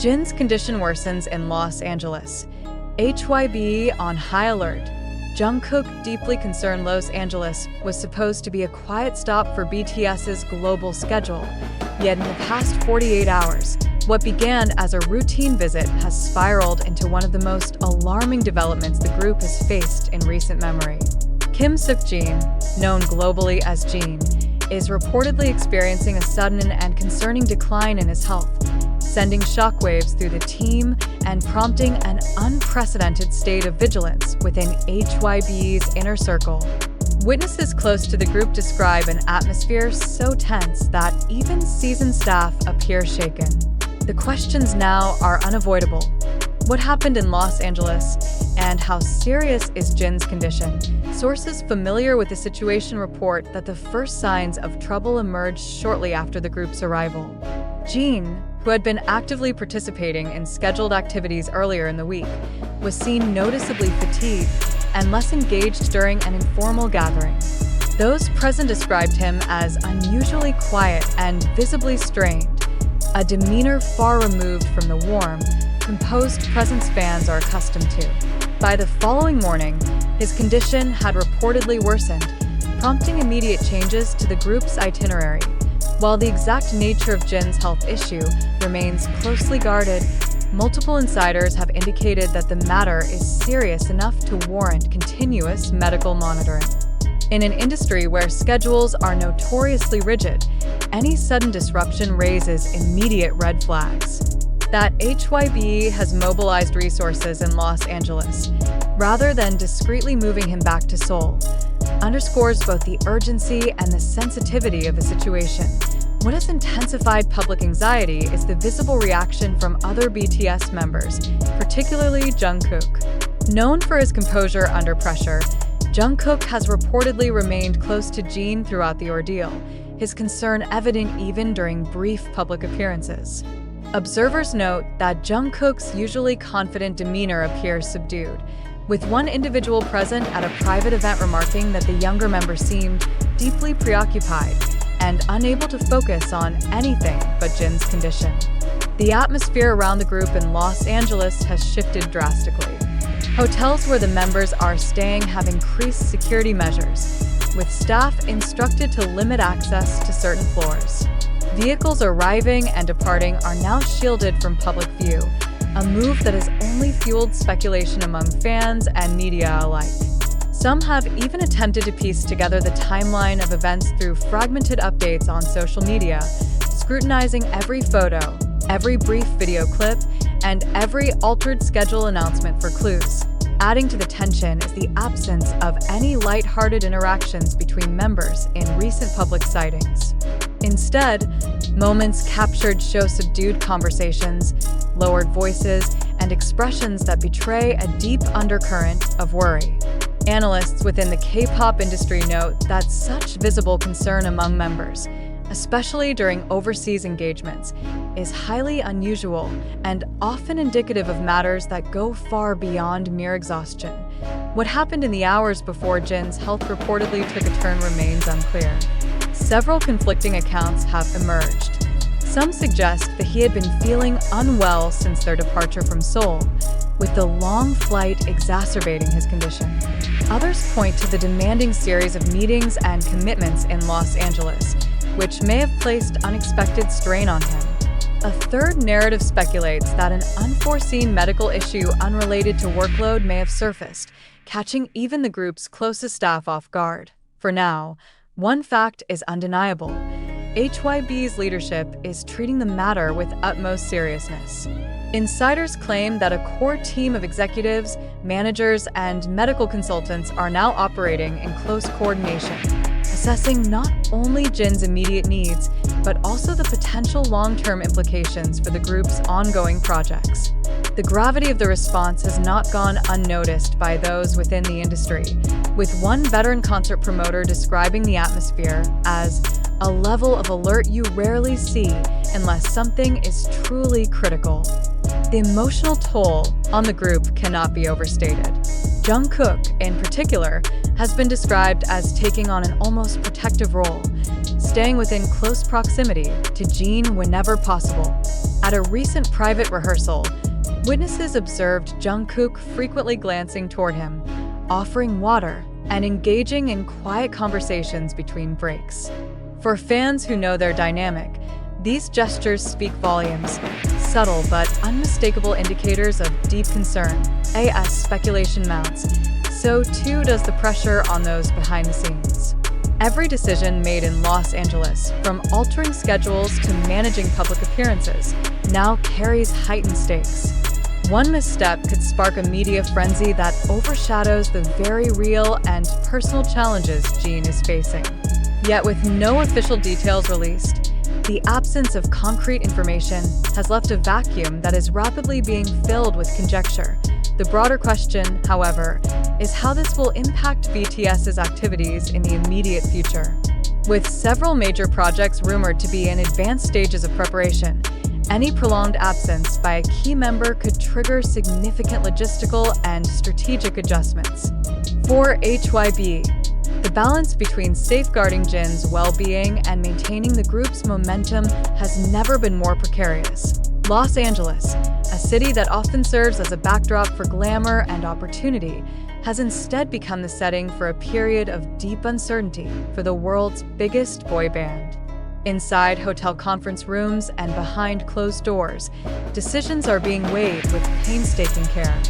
Jin's condition worsens in Los Angeles. HYBE on high alert. Jungkook, deeply concerned Los Angeles was supposed to be a quiet stop for BTS's global schedule. Yet in the past 48 hours, what began as a routine visit has spiraled into one of the most alarming developments the group has faced in recent memory. Kim Seok-jin, known globally as Jin, is reportedly experiencing a sudden and concerning decline in his health, sending shockwaves through the team and prompting an unprecedented state of vigilance within HYBE's inner circle. Witnesses close to the group describe an atmosphere so tense that even seasoned staff appear shaken. The questions now are unavoidable. What happened in Los Angeles, and how serious is Jin's condition? Sources familiar with the situation report that the first signs of trouble emerged shortly after the group's arrival. Jin, who had been actively participating in scheduled activities earlier in the week, was seen noticeably fatigued and less engaged during an informal gathering. Those present described him as unusually quiet and visibly strained, a demeanor far removed from the warm, composed presence fans are accustomed to. By the following morning, his condition had reportedly worsened, prompting immediate changes to the group's itinerary. While the exact nature of Jin's health issue remains closely guarded, multiple insiders have indicated that the matter is serious enough to warrant continuous medical monitoring. In an industry where schedules are notoriously rigid, any sudden disruption raises immediate red flags. That HYBE has mobilized resources in Los Angeles, rather than discreetly moving him back to Seoul, underscores both the urgency and the sensitivity of the situation. What has intensified public anxiety is the visible reaction from other BTS members, particularly Jungkook. Known for his composure under pressure, Jungkook has reportedly remained close to Jin throughout the ordeal, his concern evident even during brief public appearances. Observers note that Jungkook's usually confident demeanor appears subdued, with one individual present at a private event remarking that the younger member seemed deeply preoccupied and unable to focus on anything but Jin's condition. The atmosphere around the group in Los Angeles has shifted drastically. Hotels where the members are staying have increased security measures, with staff instructed to limit access to certain floors. Vehicles arriving and departing are now shielded from public view, a move that has only fueled speculation among fans and media alike. Some have even attempted to piece together the timeline of events through fragmented updates on social media, scrutinizing every photo, every brief video clip, and every altered schedule announcement for clues. Adding to the tension is the absence of any light-hearted interactions between members in recent public sightings. Instead, moments captured show subdued conversations, lowered voices, and expressions that betray a deep undercurrent of worry. Analysts within the K-pop industry note that such visible concern among members, especially during overseas engagements, is highly unusual and often indicative of matters that go far beyond mere exhaustion. What happened in the hours before Jin's health reportedly took a turn remains unclear. Several conflicting accounts have emerged. Some suggest that he had been feeling unwell since their departure from Seoul, with the long flight exacerbating his condition. Others point to the demanding series of meetings and commitments in Los Angeles, which may have placed unexpected strain on him. A third narrative speculates that an unforeseen medical issue unrelated to workload may have surfaced, catching even the group's closest staff off guard. For now, one fact is undeniable. HYBE's leadership is treating the matter with utmost seriousness. Insiders claim that a core team of executives, managers, and medical consultants are now operating in close coordination, assessing not only Jin's immediate needs, but also the potential long-term implications for the group's ongoing projects. The gravity of the response has not gone unnoticed by those within the industry, with one veteran concert promoter describing the atmosphere as a level of alert you rarely see unless something is truly critical. The emotional toll on the group cannot be overstated. Jungkook, in particular, has been described as taking on an almost protective role, staying within close proximity to Jin whenever possible. At At a recent private rehearsal, witnesses observed Jungkook frequently glancing toward him, offering water, and engaging in quiet conversations between breaks. For fans who know their dynamic, these gestures speak volumes, subtle but unmistakable indicators of deep concern. As speculation mounts, so too does the pressure on those behind the scenes. Every decision made in Los Angeles, from altering schedules to managing public appearances, now carries heightened stakes. One misstep could spark a media frenzy that overshadows the very real and personal challenges Jin is facing. Yet with no official details released, the absence of concrete information has left a vacuum that is rapidly being filled with conjecture. The broader question, however, is how this will impact BTS's activities in the immediate future. With several major projects rumored to be in advanced stages of preparation, any prolonged absence by a key member could trigger significant logistical and strategic adjustments. For HYBE, the balance between safeguarding Jin's well-being and maintaining the group's momentum has never been more precarious. Los Angeles, a city that often serves as a backdrop for glamour and opportunity, has instead become the setting for a period of deep uncertainty for the world's biggest boy band. Inside hotel conference rooms and behind closed doors, decisions are being weighed with painstaking care.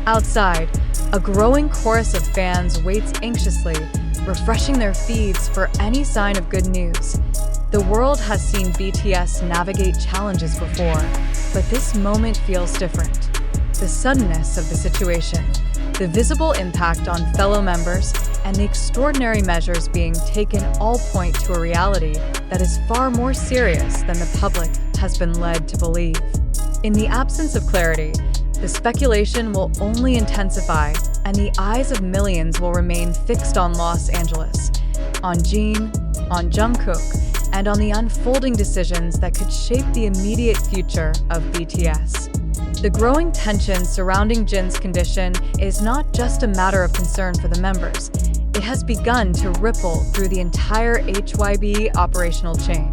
Outside, a growing chorus of fans waits anxiously, refreshing their feeds for any sign of good news. The world has seen BTS navigate challenges before, but this moment feels different. The suddenness of the situation, the visible impact on fellow members, and the extraordinary measures being taken all point to a reality that is far more serious than the public has been led to believe. In the absence of clarity, the speculation will only intensify, and the eyes of millions will remain fixed on Los Angeles, on Jin, on Jungkook, and on the unfolding decisions that could shape the immediate future of BTS. The growing tension surrounding Jin's condition is not just a matter of concern for the members. It has begun to ripple through the entire HYBE operational chain.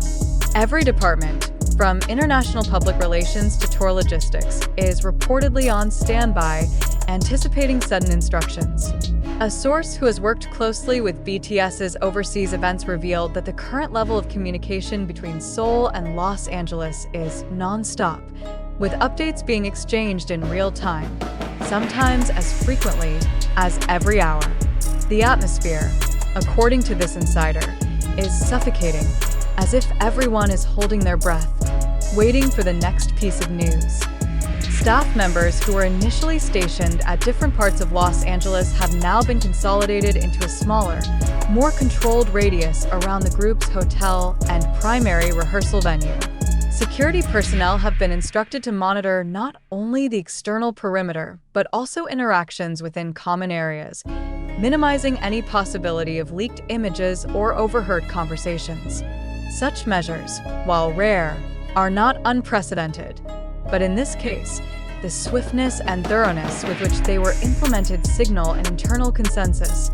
Every department, from international public relations to tour logistics, is reportedly on standby, anticipating sudden instructions. A source who has worked closely with BTS's overseas events revealed that the current level of communication between Seoul and Los Angeles is non-stop, with updates being exchanged in real time, sometimes as frequently as every hour. The atmosphere, according to this insider, is suffocating, as if everyone is holding their breath, waiting for the next piece of news. Staff members who were initially stationed at different parts of Los Angeles have now been consolidated into a smaller, more controlled radius around the group's hotel and primary rehearsal venue. Security personnel have been instructed to monitor not only the external perimeter, but also interactions within common areas, minimizing any possibility of leaked images or overheard conversations. Such measures, while rare, are not unprecedented, but in this case, the swiftness and thoroughness with which they were implemented signal an internal consensus.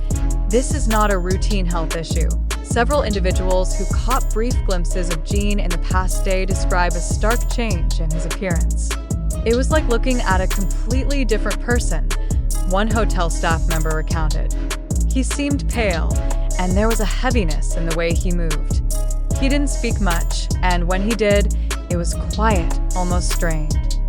This is not a routine health issue. Several individuals who caught brief glimpses of Jin in the past day describe a stark change in his appearance. It was like looking at a completely different person, one hotel staff member recounted. He seemed pale, and there was a heaviness in the way he moved. He didn't speak much, and when he did, it was quiet, almost strained.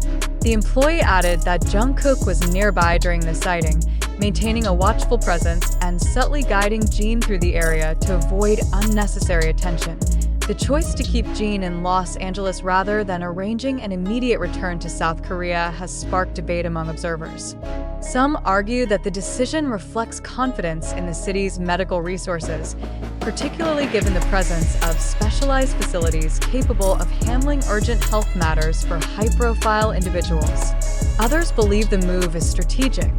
The employee added that Jungkook was nearby during the sighting, maintaining a watchful presence and subtly guiding Jin through the area to avoid unnecessary attention. The choice to keep Jin in Los Angeles rather than arranging an immediate return to South Korea has sparked debate among observers. Some argue that the decision reflects confidence in the city's medical resources, particularly given the presence of specialized facilities capable of handling urgent health matters for high-profile individuals. Others believe the move is strategic,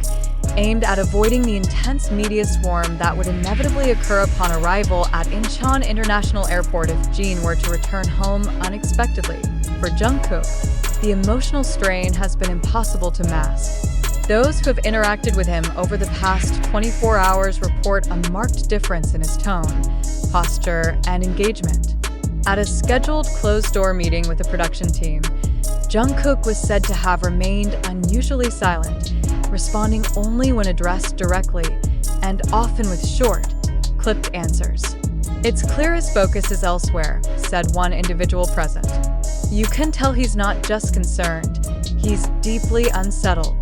aimed at avoiding the intense media swarm that would inevitably occur upon arrival at Incheon International Airport if Jin were to return home unexpectedly. For Jungkook, the emotional strain has been impossible to mask. Those who have interacted with him over the past 24 hours report a marked difference in his tone, posture, and engagement. At a scheduled closed-door meeting with the production team, Jungkook was said to have remained unusually silent, responding only when addressed directly, and often with short, clipped answers. "It's clear his focus is elsewhere," said one individual present. "You can tell he's not just concerned, he's deeply unsettled."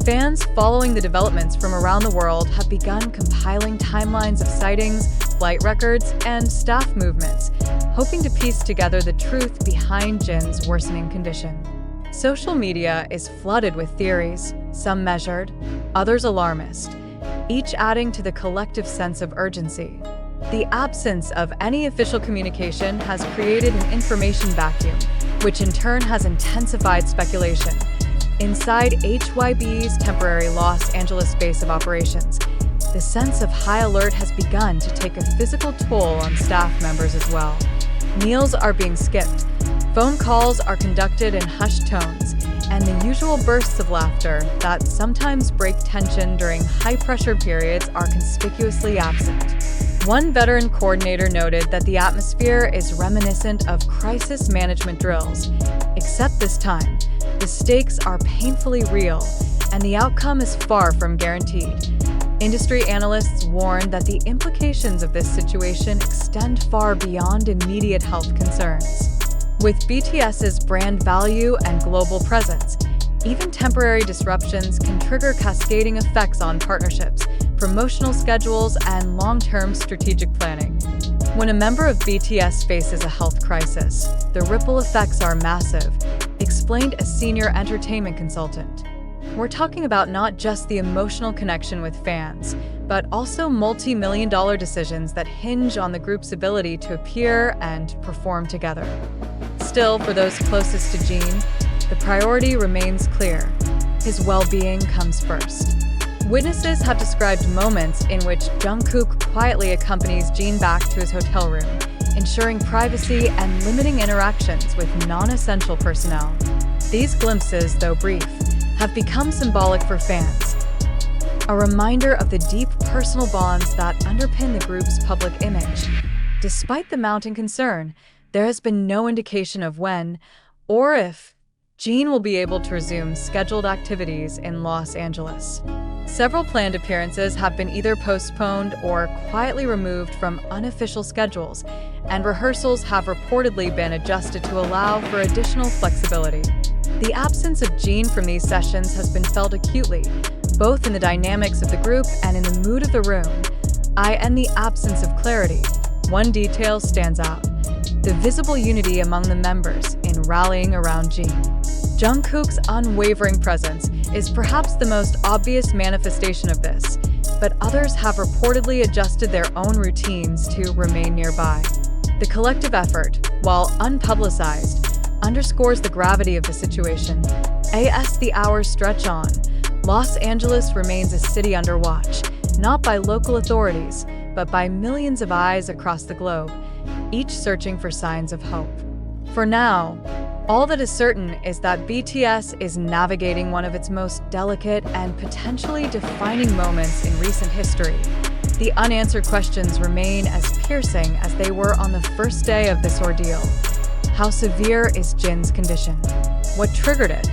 Fans following the developments from around the world have begun compiling timelines of sightings, flight records, and staff movements, hoping to piece together the truth behind Jin's worsening condition. Social media is flooded with theories, some measured, others alarmist, each adding to the collective sense of urgency. The absence of any official communication has created an information vacuum, which in turn has intensified speculation. Inside HYBE's temporary Los Angeles base of operations, the sense of high alert has begun to take a physical toll on staff members as well. Meals are being skipped, phone calls are conducted in hushed tones, and the usual bursts of laughter that sometimes break tension during high-pressure periods are conspicuously absent. One veteran coordinator noted that the atmosphere is reminiscent of crisis management drills, except this time, the stakes are painfully real, and the outcome is far from guaranteed. Industry analysts warn that the implications of this situation extend far beyond immediate health concerns. With BTS's brand value and global presence, even temporary disruptions can trigger cascading effects on partnerships, promotional schedules, and long-term strategic planning. When a member of BTS faces a health crisis, the ripple effects are massive, explained a senior entertainment consultant. We're talking about not just the emotional connection with fans, but also multi-million-dollar decisions that hinge on the group's ability to appear and perform together. Still, for those closest to Jin, the priority remains clear. His well-being comes first. Witnesses have described moments in which Jungkook quietly accompanies Jin back to his hotel room, ensuring privacy and limiting interactions with non-essential personnel. These glimpses, though brief, have become symbolic for fans, a reminder of the deep personal bonds that underpin the group's public image. Despite the mounting concern, there has been no indication of when, or if, Jin will be able to resume scheduled activities in Los Angeles. Several planned appearances have been either postponed or quietly removed from unofficial schedules, and rehearsals have reportedly been adjusted to allow for additional flexibility. The absence of Jin from these sessions has been felt acutely, both in the dynamics of the group and in the mood of the room, and the absence of clarity. One detail stands out: the visible unity among the members in rallying around Jin. Jungkook's unwavering presence is perhaps the most obvious manifestation of this, but others have reportedly adjusted their own routines to remain nearby. The collective effort, while unpublicized, underscores the gravity of the situation. As the hours stretch on, Los Angeles remains a city under watch, not by local authorities, but by millions of eyes across the globe, each searching for signs of hope. For now, all that is certain is that BTS is navigating one of its most delicate and potentially defining moments in recent history. The unanswered questions remain as piercing as they were on the first day of this ordeal. How severe is Jin's condition? What triggered it?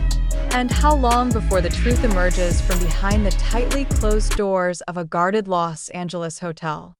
And how long before the truth emerges from behind the tightly closed doors of a guarded Los Angeles hotel?